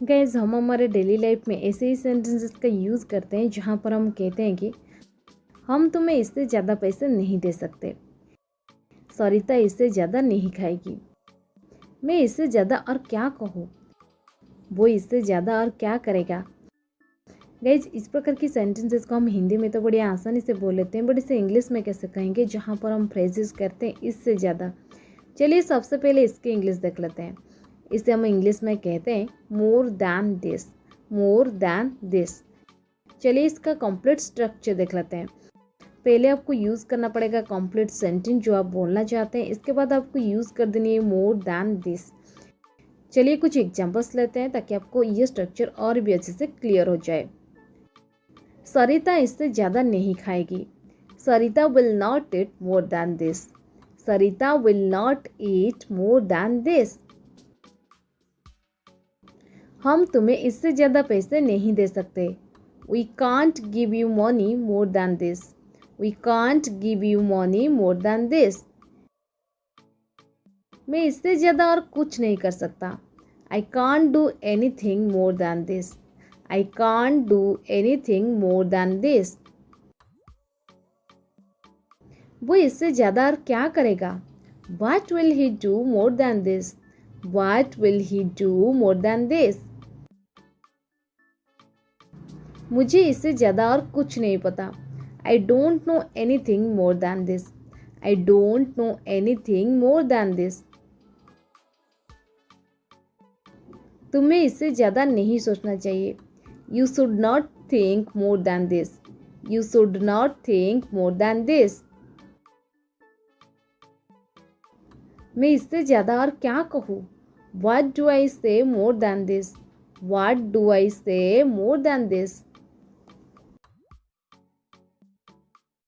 Guys, हम हमारे daily life में ऐसे ही सेंटेंसेस का यूज़ करते हैं जहाँ पर हम कहते हैं कि हम तुम्हें इससे ज़्यादा पैसे नहीं दे सकते, सरिता इससे ज़्यादा नहीं खाएगी, मैं इससे ज़्यादा और क्या कहूँ, वो इससे ज़्यादा और क्या करेगा। गाइज, इस प्रकार की सेंटेंसेस को हम हिंदी में तो बड़ी आसानी से बोल लेते हैं, बट इसे इंग्लिश में कैसे कहेंगे जहाँ पर हम फ्रेजेस करते हैं इससे ज़्यादा। चलिए सबसे पहले इसके इंग्लिश देख लेते हैं। इसे हम इंग्लिश में कहते हैं मोर than this, more than this. चलिए इसका कंप्लीट स्ट्रक्चर देख लेते हैं। पहले आपको यूज़ करना पड़ेगा कंप्लीट सेंटेंस जो आप बोलना चाहते हैं, इसके बाद आपको यूज़ कर देनी है मोर दैन दिस। चलिए कुछ एग्जांपल्स लेते हैं ताकि आपको ये स्ट्रक्चर और भी अच्छे से क्लियर हो जाए। सरिता इससे ज़्यादा नहीं खाएगी, Sarita will not eat more than this, Sarita will not eat more than this. हम तुम्हें इससे ज़्यादा पैसे नहीं दे सकते, we can't give you money more than this, we can't give you money more than this. मैं इससे ज़्यादा और कुछ नहीं कर सकता, I can't do anything more than this, I can't do anything more than this. वो इससे ज़्यादा और क्या करेगा, what will he do more than this, what will he do more than this. मुझे इससे ज़्यादा और कुछ नहीं पता, I don't know anything more than this, I don't know anything more than this. तुम्हें इससे ज़्यादा नहीं सोचना चाहिए, you should not think more than this, you should not think more than this. मैं इससे ज़्यादा और क्या कहूँ, वाट डू आई से मोर than this, what do I से मोर दैन दिस।